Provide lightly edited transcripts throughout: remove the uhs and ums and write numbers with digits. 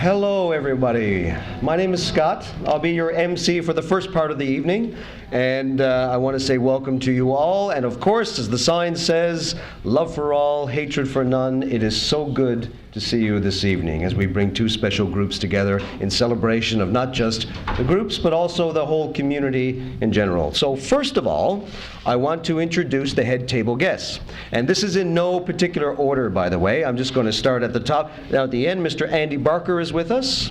Hello, everybody. My name is Scott. I'll be your MC for the first part of the evening, and I want to say welcome to you all. And of course, as the sign says, love for all, hatred for none. It is so good to see you this evening as we bring two special groups together in celebration of not just the groups, but also the whole community in general. So first of all, I want to introduce the head table guests. And this is in no particular order, by the way. I'm just going to start at the top. Now at the end, Mr. Andy Barker is with us.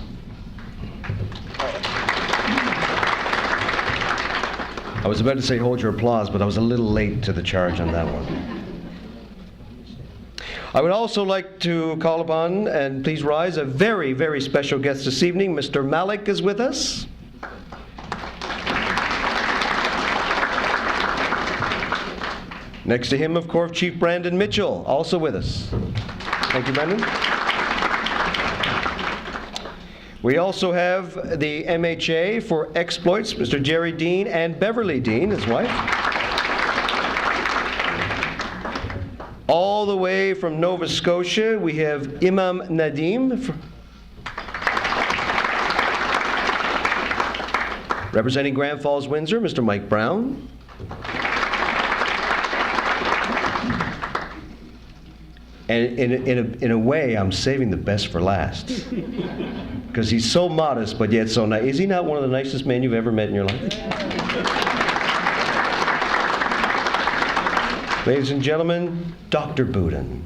I was about to say hold your applause, but I was a little late to the charge on that one. I would also like to call upon, and please rise, a very, very special guest this evening. Mr. Malik is with us. Next to him, of course, Chief Brandon Mitchell, also with us. Thank you, Brandon. We also have the MHA for exploits, Mr. Jerry Dean and Beverly Dean, his wife. All the way from Nova Scotia, we have Imam Nadim. Representing Grand Falls-Windsor, Mr. Mike Brown. And in a way, I'm saving the best for last. Because he's so modest, but yet so nice. Is he not one of the nicest men you've ever met in your life? Ladies and gentlemen, Dr. Boudin.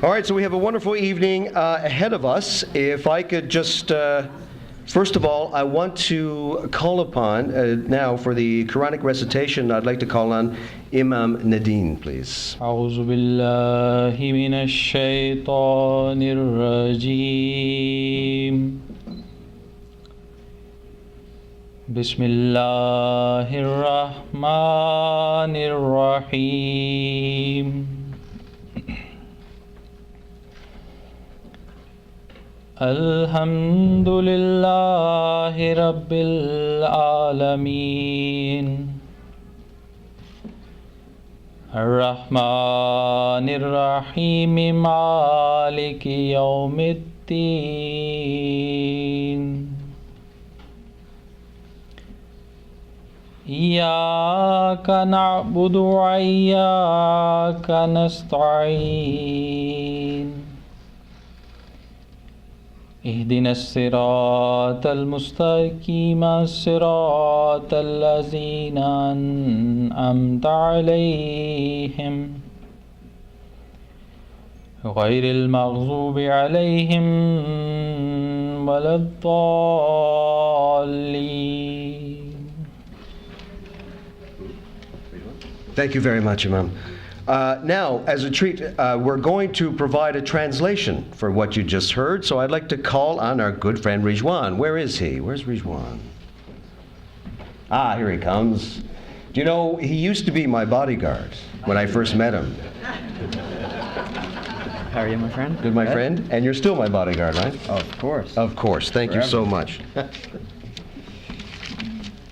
All right, so we have a wonderful evening ahead of us. If I could just, first of all, I want to call upon, now for the Quranic Recitation, I'd like to call on Imam Nadine, please. أعوذ بالله من الشيطان الرجيم بسم الله الرحمن الرحيم الحمد لله رب العالمين الرحمن الرحيم مالك يوم الدين إياك نعبد وإياك نستعين اهدنا الصراط المستقيم صراط الذين أنعمت عليهم غير المغضوب عليهم ولا الضالين. Thank you very much, Imam. Now, as a treat, we're going to provide a translation for what you just heard, so I'd like to call on our good friend Rijwan. Where is he? Where's Rijwan? Ah, here he comes. Do you know, he used to be my bodyguard when I first met him. How are you, my friend? Good, my friend. And you're still my bodyguard, right? Of course. Of course. Thank you so much.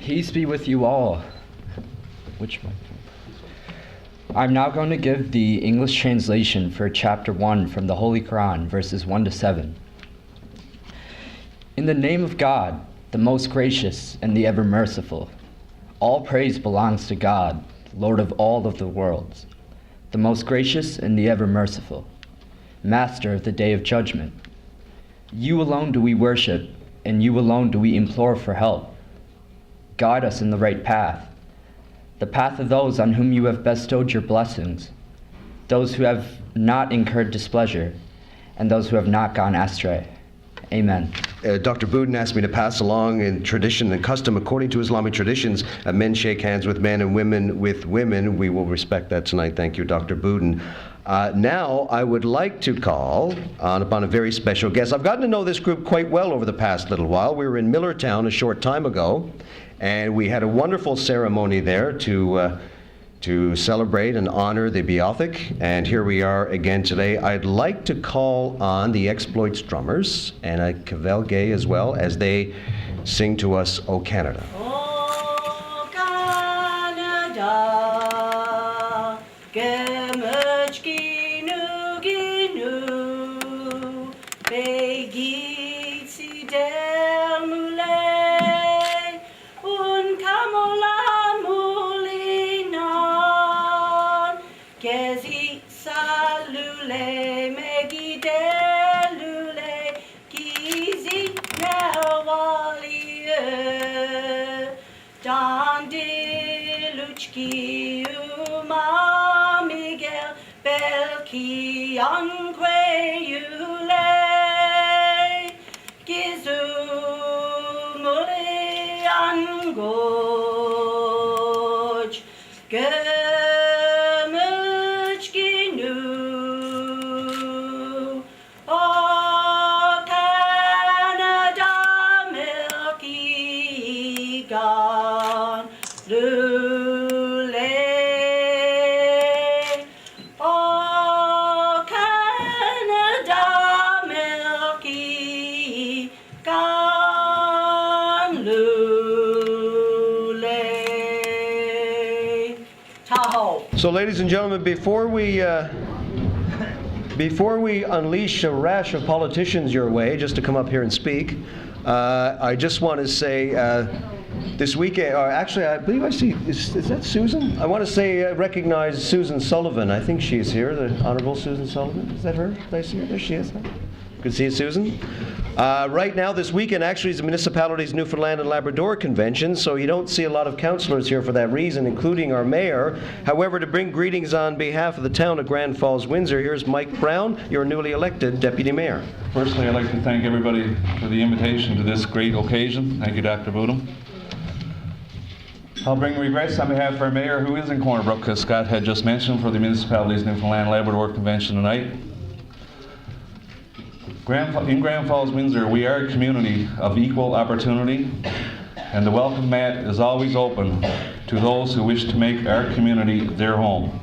Peace be with you all. Which mic? I'm now going to give the English translation for chapter 1 from the Holy Quran, verses 1 to 7. In the name of God, the most gracious and the ever merciful. All praise belongs to God, Lord of all of the worlds, the most gracious and the ever merciful, Master of the day of judgment. You alone do we worship, and you alone do we implore for help. Guide us in the right path, the path of those on whom you have bestowed your blessings, those who have not incurred displeasure, and those who have not gone astray. Amen. Dr. Boudin asked me to pass along in tradition and custom, according to Islamic traditions, men shake hands with men and women with women. We will respect that tonight. Thank you, Dr. Boudin. Now, I would like to call upon a very special guest. I've gotten to know this group quite well over the past little while. We were in Millertown a short time ago, and we had a wonderful ceremony there to celebrate and honor the Beothic. And here we are again today. I'd like to call on the Exploits drummers and a cavalcade as well as they sing to us, O Canada. O Canada, que much Gandhi, Luchki, Uma, Miguel, Belki, Anque, Yule, Gizu, Muli, Angoj, Gemuchkinu, O Canada, Milky Gone, Lule, O Canada, Milky Gone, Lule. Tahoe. So, ladies and gentlemen, before we unleash a rash of politicians your way, just to come up here and speak, I just want to say this weekend, or actually, I believe I see, is that Susan? I want to say recognize Susan Sullivan. I think she is here, the Honorable Susan Sullivan. Is that her? Did I see her? There she is. Good to see you, Susan. Right now, this weekend, actually, is the municipality's Newfoundland and Labrador convention, so you don't see a lot of councillors here for that reason, including our mayor. However, to bring greetings on behalf of the town of Grand Falls-Windsor, here's Mike Brown, your newly elected deputy mayor. Firstly, I'd like to thank everybody for the invitation to this great occasion. Thank you, Dr. Boodham. I'll bring regrets on behalf of our mayor, who is in Corner Brook, as Scott had just mentioned, for the municipality's Newfoundland and Labrador convention tonight. In Grand Falls-Windsor, we are a community of equal opportunity, and the welcome mat is always open to those who wish to make our community their home.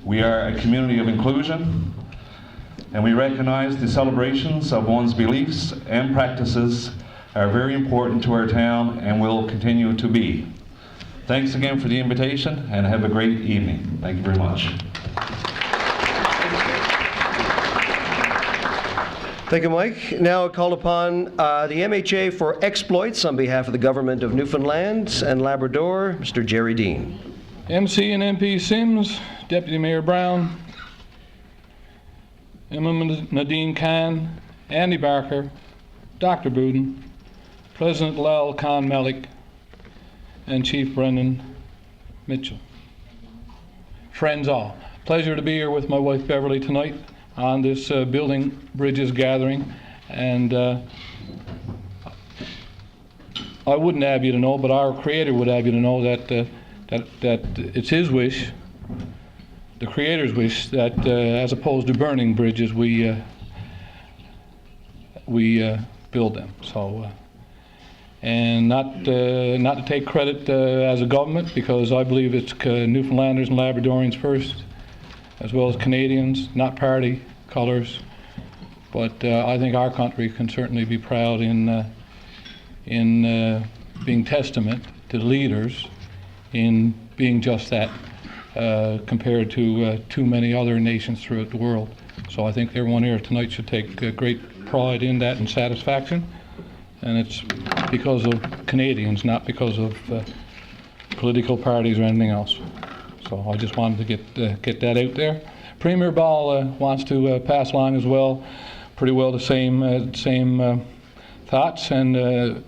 We are a community of inclusion, and we recognize the celebrations of one's beliefs and practices are very important to our town and will continue to be. Thanks again for the invitation, and have a great evening. Thank you very much. Thank you, Mike. Now I call upon the MHA for exploits on behalf of the government of Newfoundland and Labrador, Mr. Jerry Dean. MC and MP Sims, Deputy Mayor Brown, Emma Nadine Khan, Andy Barker, Dr. Boodham, President Lal Khan Malik, and Chief Brendan Mitchell. Friends all, pleasure to be here with my wife Beverly tonight on this Building Bridges gathering, and I wouldn't have you to know, but our Creator would have you to know that it's His wish, the Creator's wish, that as opposed to burning bridges, we build them. So, and not to take credit as a government, because I believe it's Newfoundlanders and Labradorians first, as well as Canadians, not party colors. But I think our country can certainly be proud in being testament to the leaders in being just that, compared to too many other nations throughout the world. So I think everyone here tonight should take great pride in that and satisfaction. And it's because of Canadians, not because of political parties or anything else. So I just wanted to get that out there. Premier Ball wants to pass along as well, pretty well the same thoughts and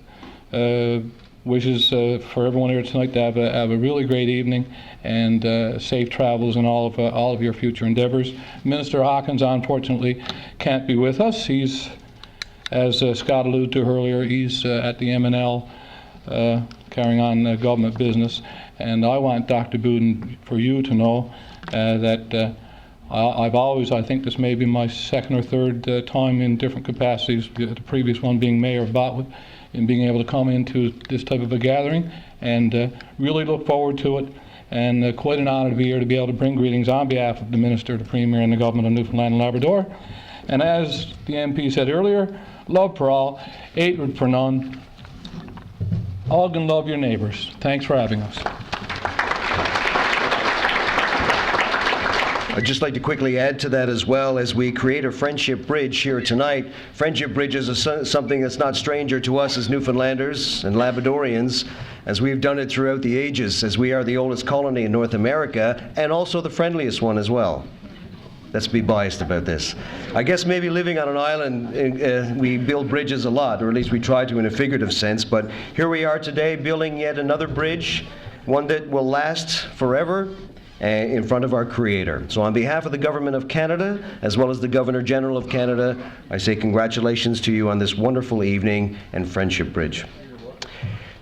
wishes for everyone here tonight to have a really great evening and safe travels in all of your future endeavors. Minister Hawkins, unfortunately, can't be with us. He's, as Scott alluded to earlier, he's at the MNL carrying on government business. And I want Dr. Boodham, for you to know that I've always, I think this may be my second or third time in different capacities, the previous one being mayor of Botwood, in being able to come into this type of a gathering, and really look forward to it. And quite an honor to be here to be able to bring greetings on behalf of the Minister, the Premier, and the Government of Newfoundland and Labrador. And as the MP said earlier, love for all, hatred for none. Hug and love your neighbors. Thanks for having us. I'd just like to quickly add to that as well, as we create a friendship bridge here tonight. Friendship bridges are something that's not stranger to us as Newfoundlanders and Labradorians, as we've done it throughout the ages, as we are the oldest colony in North America and also the friendliest one as well. Let's be biased about this. I guess maybe living on an island, we build bridges a lot, or at least we try to in a figurative sense, but here we are today building yet another bridge, one that will last forever in front of our Creator. So on behalf of the Government of Canada, as well as the Governor General of Canada, I say congratulations to you on this wonderful evening and Friendship Bridge.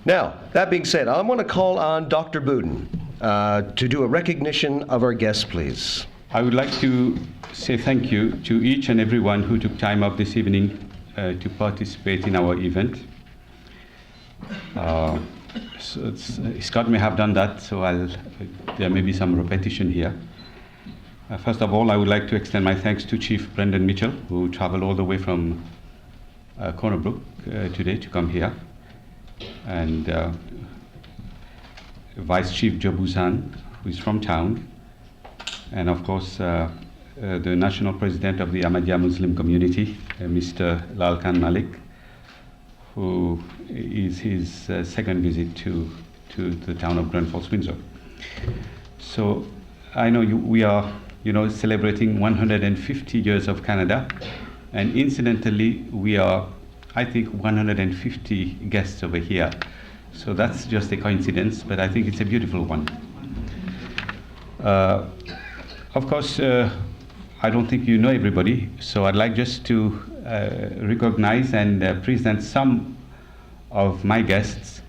Now, that being said, I want to call on Dr. Boudin to do a recognition of our guests, please. I would like to say thank you to each and everyone who took time up this evening to participate in our event. Scott may have done that, so there may be some repetition here. First of all, I would like to extend my thanks to Chief Brendan Mitchell, who traveled all the way from Corner Brook today to come here, and Vice Chief Joe Busan, who is from town, and of course the National President of the Ahmadiyya Muslim Community, Mr. Lal Khan Malik, who is his second visit to the town of Falls-Windsor. So I know we are celebrating 150 years of Canada, and incidentally we are, I think, 150 guests over here. So that's just a coincidence, but I think it's a beautiful one. Of course, I don't think you know everybody, so I'd like just to recognize and present some of my guests.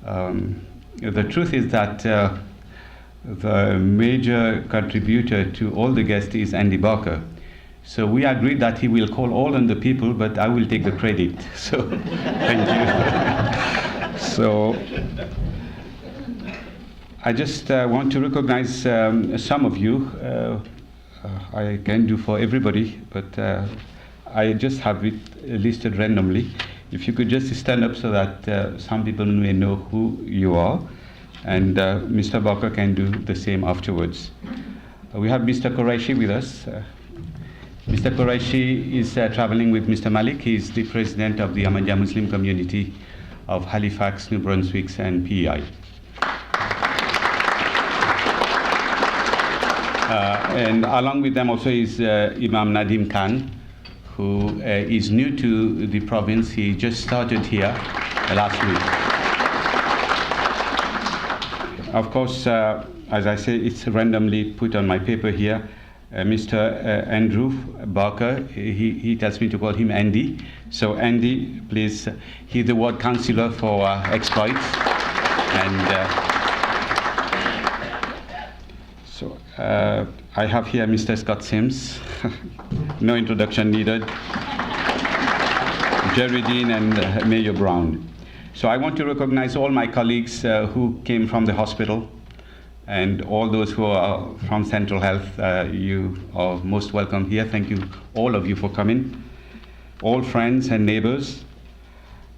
The truth is that the major contributor to all the guests is Andy Barker. So we agreed that he will call all on the people, but I will take the credit. So thank you. So I just want to recognize some of you. I can do for everybody, but I just have it listed randomly. If you could just stand up so that some people may know who you are, and Mr. Barker can do the same afterwards. We have Mr. Quraishi with us. Mr. Quraishi is traveling with Mr. Malik. He is the president of the Ahmadiyya Muslim community of Halifax, New Brunswick, and PEI. And along with them also is Imam Nadim Khan, who is new to the province. He just started here last week. Of course, as I say, it's randomly put on my paper here. Mr. Andrew Barker, he tells me to call him Andy. So Andy, please, he's the ward councillor for exploits. And so I have here Mr. Scott Sims. No introduction needed. Jerry Dean and Mayor Brown. So I want to recognize all my colleagues who came from the hospital, and all those who are from Central Health. You are most welcome here. Thank you, all of you, for coming. All friends and neighbors.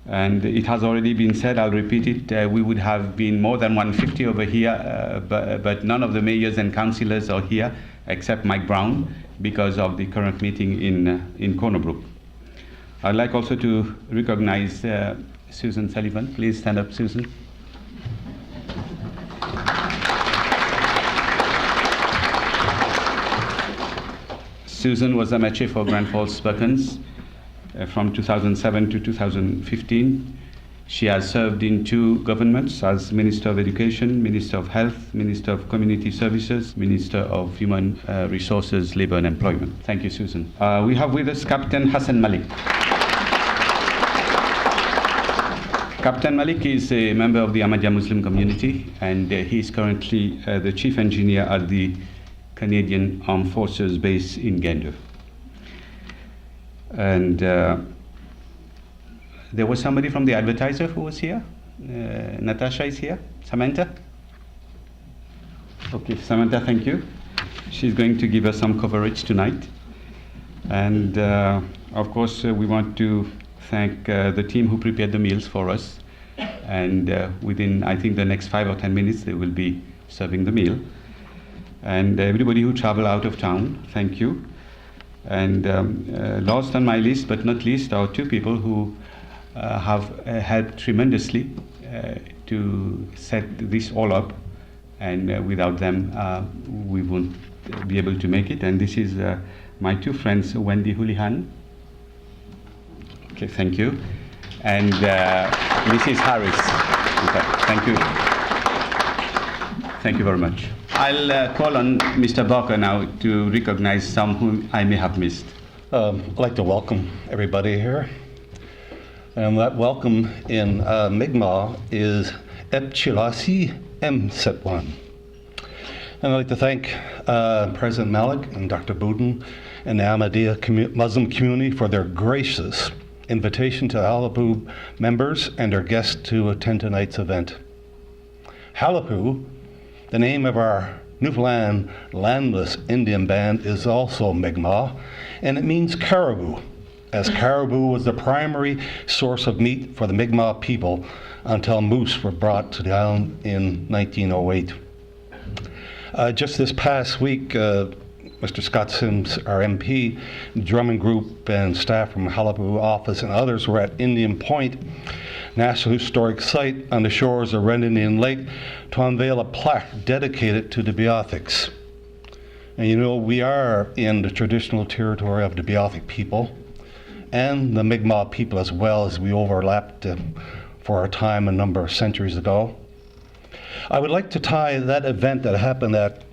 And it has already been said, I'll repeat it, we would have been more than 150 over here, but none of the mayors and councillors are here except Mike Brown because of the current meeting in Corner Brook. I'd like also to recognize Susan Sullivan. Please stand up, Susan. Susan was Amache for Grand Falls Perkins from 2007 to 2015. She has served in 2 governments as Minister of Education, Minister of Health, Minister of Community Services, Minister of Human Resources, Labour and Employment. Thank you, Susan. We have with us Captain Hassan Malik. Captain Malik is a member of the Ahmadiyya Muslim community, and he is currently the Chief Engineer at the Canadian Armed Forces base in Gander. And there was somebody from the Advertiser who was here. Natasha is here. Samantha? Okay, Samantha, thank you. She's going to give us some coverage tonight. And of course, we want to thank the team who prepared the meals for us. And within, I think, the next 5 or 10 minutes, they will be serving the meal. And everybody who traveled out of town, thank you. And last on my list, but not least, are 2 people who have helped tremendously to set this all up. And without them, we won't be able to make it. And this is my two friends, Wendy Houlihan. Okay, thank you. And Mrs. Harris. Okay, thank you. Thank you very much. I'll call on Mr. Barker now to recognize some whom I may have missed. I'd like to welcome everybody here. And that welcome in Mi'kmaq is Ep Chilasi M Setwan. And I'd like to thank President Malik and Dr. Boudin and the Ahmadiyya Muslim community for their gracious invitation to Qalipu members and their guests to attend tonight's event. Qalipu, the name of our Newfoundland landless Indian band, is also Mi'kmaq, and it means caribou, as caribou was the primary source of meat for the Mi'kmaq people until moose were brought to the island in 1908. Just this past week, Mr. Scott Sims, our MP, drumming group and staff from Qalipu office and others were at Indian Point, National Historic Site on the shores of Red Indian Lake, to unveil a plaque dedicated to the Beothics. And you know, we are in the traditional territory of the Beothic people and the Mi'kmaq people as well, as we overlapped for our time a number of centuries ago. I would like to tie that event that happened at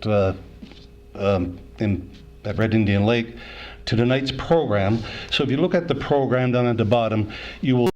Red Indian Lake to tonight's program. So if you look at the program down at the bottom, you will